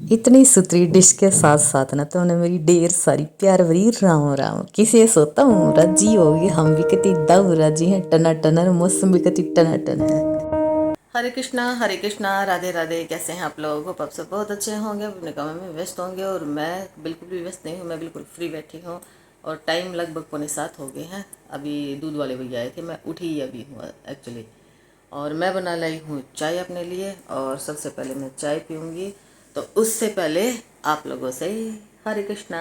इतनी सुथरी डिश के साथ साथ ना तुमने मेरी ढेर सारी प्यार भरी राम राम किसे सोता हूँ राजी होगी। हम भी कति दव राजी हैं, टना टनर मौसम भी कति टना टन है। हरे कृष्णा राधे राधे। कैसे हैं आप लोग? होप आप सब बहुत अच्छे होंगे, अपने काम में व्यस्त होंगे। और मैं बिल्कुल भी व्यस्त नहीं हूँ, मैं बिल्कुल फ्री बैठी हूँ। और टाइम लगभग 6:45 हो गए हैं। अभी दूध वाले भैया आए थे, मैं उठी ही अभी हूँ एक्चुअली। और मैं बना लाई हूँ चाय अपने लिए, और सबसे पहले मैं चाय पीऊँगी। तो उससे पहले आप लोगों से हरे कृष्णा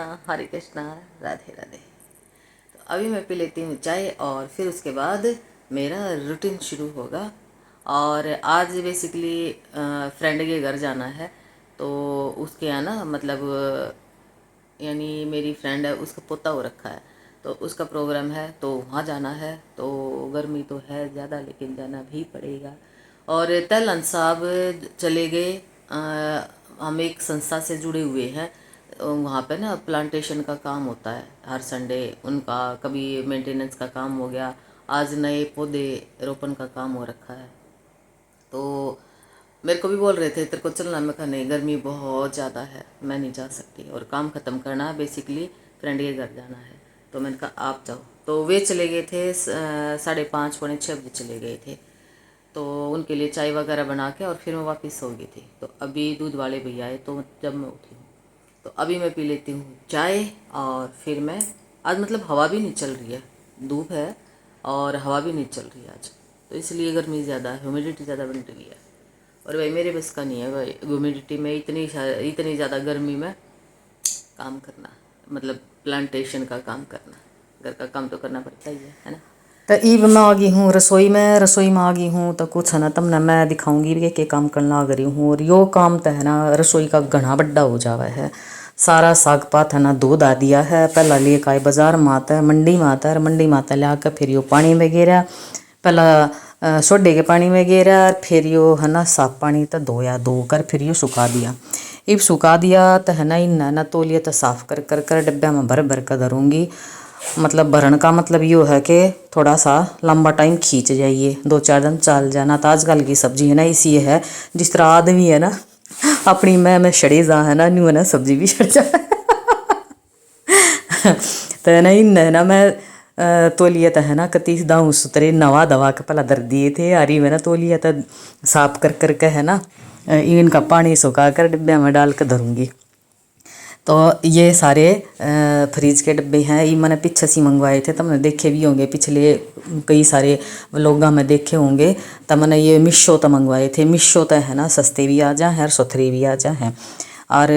राधे राधे। तो अभी मैं पी लेती हूँ चाय, और फिर उसके बाद मेरा रूटीन शुरू होगा। और आज बेसिकली फ्रेंड के घर जाना है, तो उसके यहाँ ना मतलब यानी मेरी फ्रेंड है, उसका पोता हो रखा है, तो उसका प्रोग्राम है, तो वहाँ जाना है। तो गर्मी तो है ज़्यादा, लेकिन जाना भी पड़ेगा। और तलन साहब चले गए। हम एक संस्था से जुड़े हुए हैं, वहाँ पे ना प्लांटेशन का काम होता है हर संडे उनका। कभी मेंटेनेंस का काम हो गया, आज नए पौधे रोपण का काम हो रखा है। तो मेरे को भी बोल रहे थे तेरे को चलना, मैं कहा नहीं गर्मी बहुत ज़्यादा है, मैं नहीं जा सकती। और काम ख़त्म करना है, बेसिकली फ्रेंड के घर जाना है। तो मैंने कहा आप जाओ। तो वे चले गए थे 5:30 पौने 6 बजे चले गए थे। तो उनके लिए चाय वगैरह बना के और फिर मैं वापस सो गई थी। तो अभी दूध वाले भैया आए, तो जब मैं उठी हूँ तो अभी मैं पी लेती हूँ चाय। और फिर मैं आज मतलब हवा भी नहीं चल रही है, धूप है और हवा भी नहीं चल रही है आज, तो इसलिए गर्मी ज़्यादा है, ह्यूमिडिटी ज़्यादा बन रही है। और भाई मेरे बस का नहीं है भाई ह्यूमिडिटी में इतनी ज़्यादा गर्मी में काम करना, मतलब प्लांटेशन का काम करना। घर का काम तो करना पड़ता ही है ना। तो ईब मैं आ गई हूँ रसोई में आ गई हूँ। तो कुछ है ना तमने मैं दिखाऊंगी भी के काम करना आ गई हूँ। और यो काम तो है ना रसोई का घना बड्डा हो जावा है। सारा साग पात है ना धो धा दिया है, पहला लिए का बाजार में आता है, मंडी में आता है, मंडी में आता ला कर फिर यो पानी में गिरा, पहला सोडे के पानी में गिरा, फिर यो है ना साफ पानी तो धोया, धो कर फिर यो सुखा दिया। इब सुखा दिया तो है ना इन ना तोलिए तो साफ कर कर कर डिब्बे में भर भर कर धरूँगी। मतलब भरण का मतलब यो है कि थोड़ा सा लंबा टाइम खींच जाइए, 2-4 दिन चल जाना। तो आजकल की सब्जी है ना इसी है, जिस तरह आदमी है ना अपनी मैं सड़े जा है ना न्यू है ना सब्जी भी सड़ जाए। तो है ना इन है ना मैं तोलिए तो है ना कती दाऊ सुतरे नवा दवा के पहला दर दिए थे आरी में ना तोलिए तो साफ कर कर के है ना इनका पानी सुखा कर डिब्बे में डाल कर धरूँगी। तो ये सारे फ्रिज के डब्बे हैं, ये मैंने पीछे से मंगवाए थे, तुमने देखे भी होंगे पिछले कई सारे व्लॉगा में देखे होंगे। तो मैंने ये मीशो तो मंगवाए थे। मीशो तो है ना सस्ते भी आ जाए और सुथरे भी आ जाए हैं। और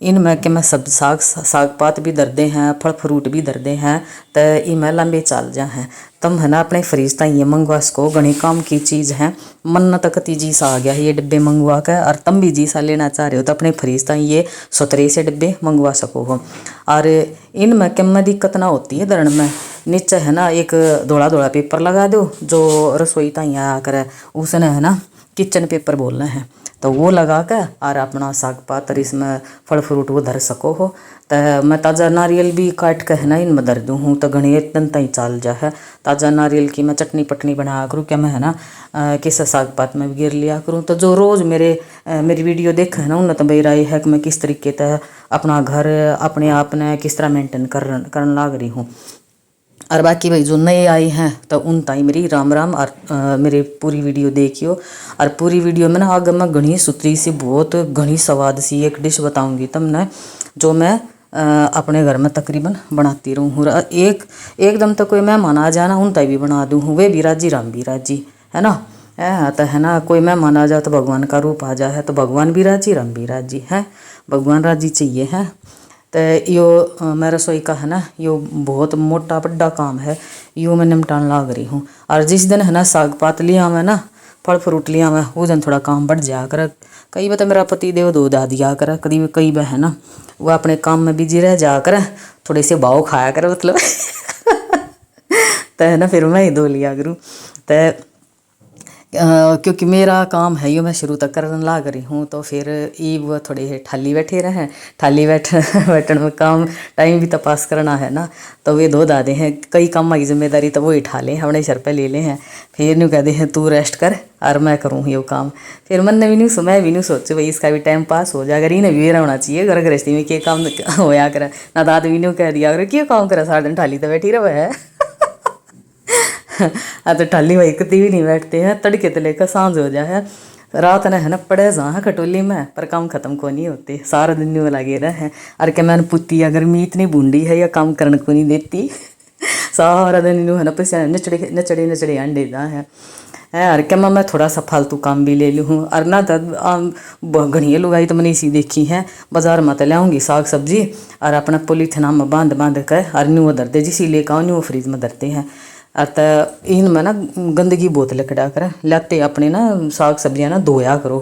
इनमें के मैं सब साग पात भी दरदे हैं, फल फ्रूट भी दरदे हैं, तो इनमें लंबे चाल जा हैं। तुम है ना अपने फ्रिज तक ये मंगवा सको, घनी काम की चीज़ है। मन तक ती जी सा आ गया है ये डिब्बे मंगवा कर। और तुम भी जी सा लेना चाह रहे हो तो अपने फ्रिज तक ये सुथरे से डिब्बे मंगवा सको हो। और इनमें कम में दिक्कत ना होती है धरण में। नीचे है ना एक धोला धोला पेपर लगा दो जो रसोई तक आया करे, उसने है ना किचन पेपर बोलना है, तो वो लगा के और अपना साग पात और इसमें फल फ्रूट वो धर सको हो। तो मैं ताज़ा नारियल भी काट के है ना इनमें धर दूँ हूँ, तो घनी दिन तक चाल जा है। ताज़ा नारियल की मैं चटनी पटनी बना करूँ क्या मैं है ना किस साग पात में भी गिर लिया करूँ। तो जो रोज़ मेरी वीडियो देखे है ना उन्हें तो भाई राय है कि मैं किस तरीके से अपना घर अपने आप ने किस तरह मेंटेन करन लाग रही हूँ। और बाकी भाई जो नए आए हैं तो उन ताई मेरी राम राम। और मेरे पूरी वीडियो देखियो। और पूरी वीडियो में ना आगे मैं घनी सुथरी सी बहुत घनी स्वाद सी एक डिश बताऊंगी तुमने, जो मैं अपने घर में तकरीबन बनाती रहूँ हूँ। एकदम तो कोई मेहमान आ जाना उन ताई भी बना दूँ हूँ, वे भी राजी राम भी राजी है ना। तो है ना कोई मेहमान आ जाए तो भगवान का रूप आ जाए तो भगवान भी राजी राम भी राजी है, भगवान राजी चाहिए है। तो यो मैं रसोई का है ना यो बहुत मोटा बड़ा काम है, यो मैं निपटान लाग रही हूँ। और जिस दिन है ना साग पात लिया मैं ना फल फ्रूट लिया मैं उस दिन थोड़ा काम बढ़ जाया कर। कई बार तो मेरा पति देव दो दा दिया कर, कई बार है ना वो अपने काम में बिजी रह जा कर, थोड़े से भाव खाया कर मतलब। तो है ना फिर मैं ही धो लिया करूँ। तो क्योंकि मेरा काम है यो मैं शुरू तक करने लाग रही हूँ, तो फिर ये वो थोड़े ठाली बैठे रहे, ठाली बैठन में काम टाइम भी तो पास करना है ना। तो वे दो दादे हैं, कई काम की जिम्मेदारी तो वो ही ठा लें, हमने सर पे ले ले हैं। फिर न्यू कहते हैं तू रेस्ट कर और मैं करूँ ये काम। फिर मन ने भी नहीं मैं भी नहीं सोचे भाई इसका भी टाइम पास हो जाएगा, इन्हें भी होना चाहिए घर गृहस्थी में क्या काम होया करे ना। दाद भी नहीं कह दिया अगर क्यों काम करे सारा दिन ठाली तो बैठी रहे है। तो ठाली भाई कभी भी नहीं बैठते हैं, तड़के तो लेकर सांझ हो जाए रात ने है ना पड़े जा है खटोली में, पर काम खत्म को नहीं होते, सारा दिन न्यू लगे रहे हैं। अरे क्या मैंने पुती अगर मी इतनी बूंदी है या काम करने को नहीं देती, सारा दिन न्यू है ना पैसे नचड़े नचड़े नचड़े अंडे दा है। अरे क्या मैं थोड़ा सा फालतू काम भी ले लूँ। और ना तो घनिया लुगाई तो मैंने इसी देखी है, बाजार में तो लाऊंगी साग सब्जी और अपना पोलीथीन में बांध बांध कर और न्यू धरते जिसी लेकर आओ न्यू फ्रिज में धरते हैं। तो इनमें ना गंदगी बोतल कटा कर लाते अपने ना साग सब्जियाँ ना धोया करो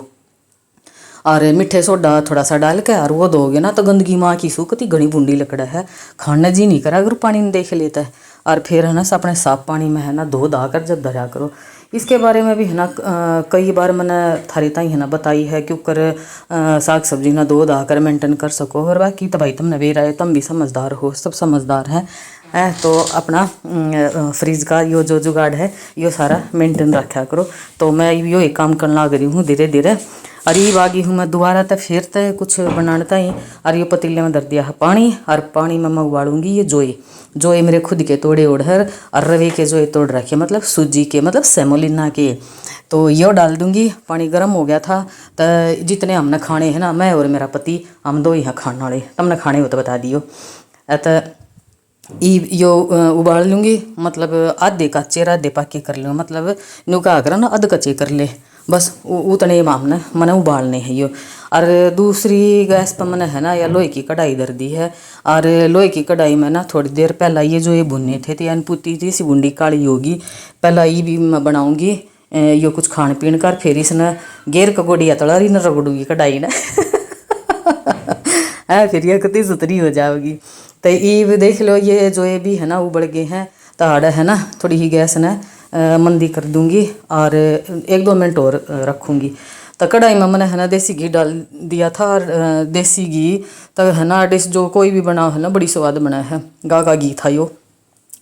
और मीठे सोडा थोड़ा सा डाल के और वो दोगे ना तो गंदगी माँ की सूखती घनी बूंदी लकड़ा है, खाने जी नहीं करा अगर पानी में देख लेता है। और फिर है ना अपने साफ पानी में है ना धो धा कर जब धरा करो। इसके बारे में भी है ना कई बार मैंने थारी ताई है ना बताई है क्यों कर साग सब्जी ना धो धा कर मेंटेन कर सको। और बाकी तो भाई तुमने वे रहे तुम भी समझदार हो, सब समझदार हैं तो अपना फ्रिज का यो जो जुगाड़ है यो सारा मेंटेन रखा करो। तो मैं यो एक काम करने लग रही हूँ धीरे धीरे। और ये बागी हूँ मैं दोबारा तो फिर तो कुछ बनाता ही। और ये पतीले में धर दिया है पानी और पानी में मैं उबालूंगी ये जोए मेरे खुद के तोड़े ओढ़र और रवे के जोए तोड़ रखे, मतलब सूजी के मतलब सेमोलिना के। तो यो डाल दूंगी, पानी गर्म हो गया था। तो जितने हमने खाने हैं ना मैं और मेरा पति हम दो ही हैं खाने वाले, तुमने खाने हो तो बता दियो। तो यो उबाल लूँगी, मतलब आधे कच्चे आधे पक्के कर लूँ, मतलब न्यू का करा ना अध कच्चे कर ले बस उतने मामने मैंने उबालने हैं यो। और दूसरी गैस पर मैंने है ना या लोहे की कढ़ाई धर दी है। और लोहे की कढ़ाई में ना थोड़ी देर पहला ये जो ये भुने थे तो यानी पुती थी सी बूंदी काली होगी, पहला ये भी मैं बनाऊँगी यो कुछ खान पीन कर। फिर इसने गेर कगोड़िया तला रही न रगड़ूगी कढ़ाई ने है फिर यह कितनी सुतरी हो जाएगी। तो ये देख लो ये जो ये भी है ना उबल गए हैं, तो आड़ा है ना थोड़ी ही गैस ने मंदी कर दूंगी और 1-2 मिनट और रखूँगी। तो कढ़ाई में मैंने है ना देसी घी डाल दिया था। और देसी घी तो है ना डिश जो कोई भी बना है ना बड़ी स्वाद बना है, गाय का घी था यो।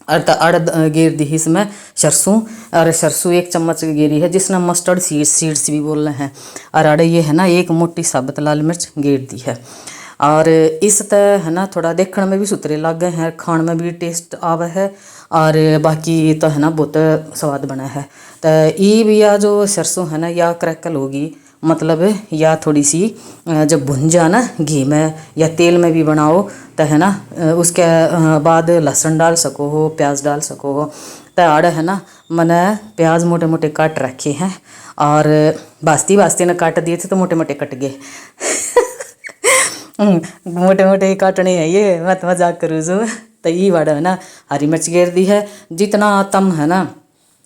और अड़द गेर दी इसमें सरसों, और सरसों 1 चम्मच गेरी है जिसने मस्टर्ड सीड्स भी बोल रहे हैं। और अड़े ये है ना 1 मोटी साबुत लाल मिर्च गेर दी है। और इस तरह है ना थोड़ा देखने में भी सुथरे लग गए हैं, खाने में भी टेस्ट आवा है और बाकी तो है ना बहुत स्वाद बना है। तो ये भी या जो सरसों है ना या क्रैकल होगी, मतलब या थोड़ी सी जब भुन जाना घी में या तेल में भी बनाओ तो है ना उसके बाद लहसुन डाल सको हो, प्याज डाल सको हो। तो आड़ है ना मैंने प्याज मोटे मोटे काट रखे हैं और बास्ती ने काट दिए थे तो मोटे मोटे कट गए मोटे मोटे काटने हैं ये, मत मजाक करूँ जो। तो ये वाला है ना हरी मिर्च गेर दी है, जितना तम है ना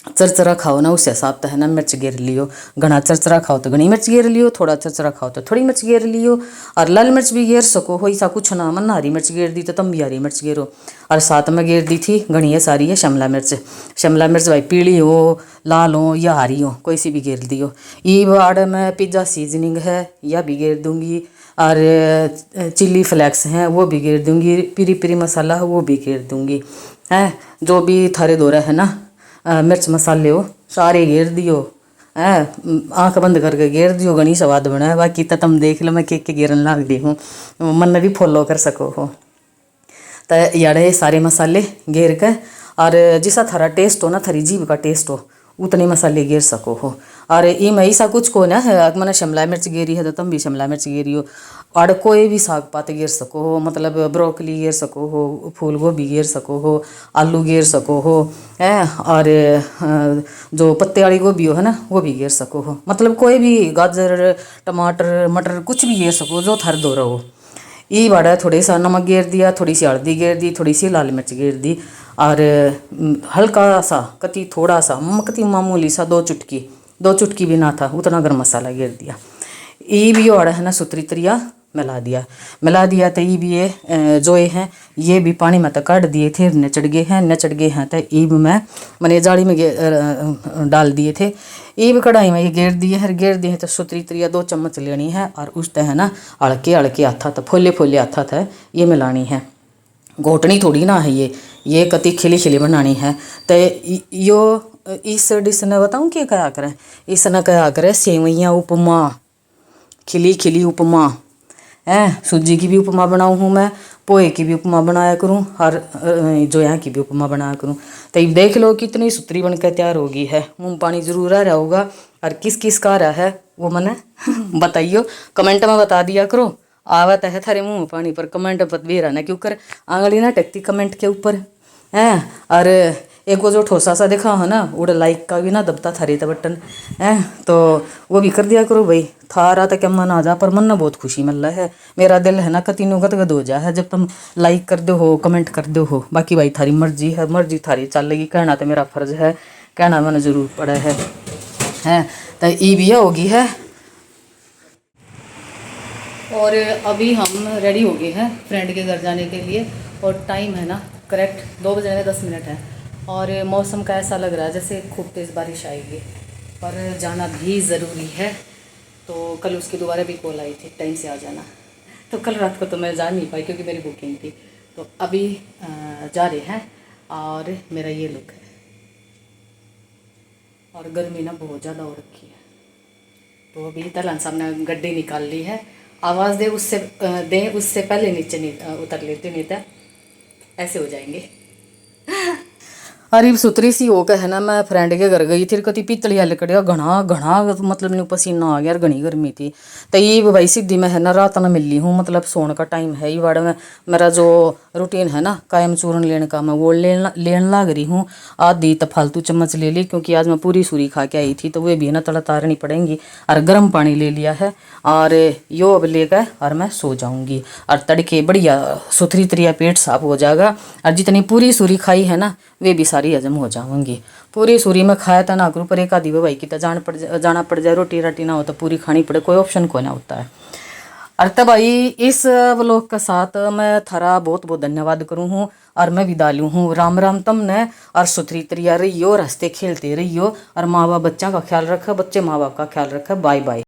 चरचरा खाओ ना उस हिसाब से है ना मिर्च गेर लियो। घना चरचरा खाओ तो घनी मिर्च गेर लियो, थोड़ा चरचरा खाओ तो थोड़ी मिर्च गेर लियो। और लाल मिर्च भी गेर सको हो, ऐसा कुछ ना मन हरी मिर्च गेर दी तो तुम भी हरी मिर्च गेरो। और साथ में गेर दी थी घनी है सारी है शिमला मिर्च भाई पीली हो लाल हो या हरी हो कोई सी भी गेर दियो। ये वाड़ में पिज़्ज़ा सीजनिंग है या भी गेर दूँगी, और चिली फ्लेक्स हैं वो भी गेर दूँगी, पिरी पिरी मसाला है वो भी गेर दूँगी है। जो भी थारे दो रहा है ना मिर्च मसाले हो सारे घेर दियो है, आँख बंद करके घेर दियो, घनी स्वाद बना है। बाकी तो तुम देख लो मैं के घेरन लाग दी हूँ, मन भी फॉलो कर सको हो। तो यार सारे मसाले घेर के और जिसा थारा टेस्ट हो ना थारी जीभ का टेस्ट हो उतने मसाले घेर सको हो। और ये मैं ऐसा कुछ को ना है मैंने शिमला मिर्च गेरी है तो तुम भी शिमला मिर्च गेरी हो। और कोई भी साग पात घेर सको हो, मतलब ब्रोकली घेर सको हो, फूल गोभी घेर सको हो, आलू घेर सको हो है। और जो पत्ते वाली गोभी हो है ना वो भी घेर सको हो, मतलब कोई भी गाजर टमाटर मटर कुछ भी घेर सको जो थर दो रहो। ये बड़ा थोड़ी सा नमक घेर दिया, थोड़ी सी हल्दी घेर दी, थोड़ी सी लाल मिर्च घेर दी और हल्का सा कति थोड़ा सा कति मामूली सा 2 चुटकी भी ना था उतना गर्म मसाला घेर दिया। ये भी और है ना सुतरी तरिया मिला दिया। तो ये भी ये जो ये हैं ये भी पानी में तो काट दिए थे, नचड़ गए हैं तो ईब में मैंने जाली में डाल दिए थे। ईब कढ़ाई में ये गेर दिए तो सुतरी तरिया 2 चम्मच लेनी है और उस है ना हल्के हाथा था फोले हाथा था ये मिलानी है। घोटनी थोड़ी ना है ये कति खिली बनानी है। तो यो इस डिश ने बताऊँ कि क्या करें, इसने क्या करें सेवइयाँ उपमा, खिली उपमा है, सूजी की भी उपमा बनाऊँ हूँ मैं, पोहे की भी उपमा बनाया करूँ और जो यहाँ की भी उपमा बनाया करूँ। तो ये देख लो कितनी सुतरी बनकर तैयार होगी है। मुँह पानी जरूर आ रहा होगा और किस किस का रहा है वो मैंने बताइयो, कमेंट में बता दिया करो। आवत है थारे मुँह में पानी पर कमेंट पर भी रहना क्यों कर आंगली ना टकती कमेंट के ऊपर है। और एक वो जो ठोसा सा देखा है ना उड़ लाइक का भी ना दबता थारे तो बटन है, तो वो भी कर दिया करो भाई। थारा तो क्या मन आ जा पर मन ना बहुत खुशी मिल रहा है, मेरा दिल है ना कतीनों गदगद हो जा है जब तुम लाइक कर दो हो कमेंट कर दो हो। बाकी भाई थारी मर्जी है, मर्जी थारी चल लगी, कहना तो मेरा फर्ज है, कहना मैंने जरूर पड़ा है। तो ये भी होगी है। और अभी हम रेडी हो गए हैं फ्रेंड के घर जाने के लिए और टाइम है ना करेक्ट 2 बजे 10 मिनट है और मौसम का ऐसा लग रहा है जैसे खूब तेज़ बारिश आएगी, पर जाना भी ज़रूरी है। तो कल उसकी दोबारा भी कॉल आई थी टाइम से आ जाना, तो कल रात को तो मैं जा नहीं पाई क्योंकि मेरी बुकिंग थी। तो अभी जा रहे हैं और मेरा ये लुक है और गर्मी ना बहुत ज़्यादा हो रखी है। तो अभी तलन साहब ने गड्डी निकाल ली है, आवाज़ दे उससे पहले नीचे नहीं उतर लेते, नहीं तो ऐसे हो जाएंगे। अरे सुतरी सी हो है ना मैं फ्रेंड के घर गई थी, कति पीतली हल कड़िया घना मतलब नहीं पसीना आ गया और घनी गर्मी थी। तो ये भाई सीधी मैं है ना रात ना मिली हूँ, मतलब सोने का टाइम है ये वाड़ा में मेरा जो रूटीन है ना कायम चूर्ण लेने का मैं वो लेने लाग रही हूँ। आधी तो फालतू चम्मच ले ली क्योंकि आज मैं पूरी सूरी खा के आई थी तो वे भी ना तड़ा तारनी पड़ेंगी। और गर्म पानी ले लिया है और यो अब लेकर और मैं सो जाऊँगी और तड़के बढ़िया सुथरी तरिया पेट साफ हो जाएगा और जितनी पूरी सूरी खाई है ना वे भी सारी हजम हो जाएंगी। पूरी सूरी में खाया था ना करूँ पर एक आधी भाई की तो जाना पड़ जाए, रोटी राटी ना हो तो पूरी खानी पड़े, कोई ऑप्शन को ना होता है। और तब भाई इस व्लॉग के साथ मैं थारा बहुत बहुत धन्यवाद करूँ हूँ और मैं विदा लूँ हूँ। राम राम तुमने और सुथरी तरिया रहियो, हंसते खेलते रहियो और माँ बाप बच्चा का ख्याल रखे, बच्चे माँ बाप का ख्याल रखे। Bye bye.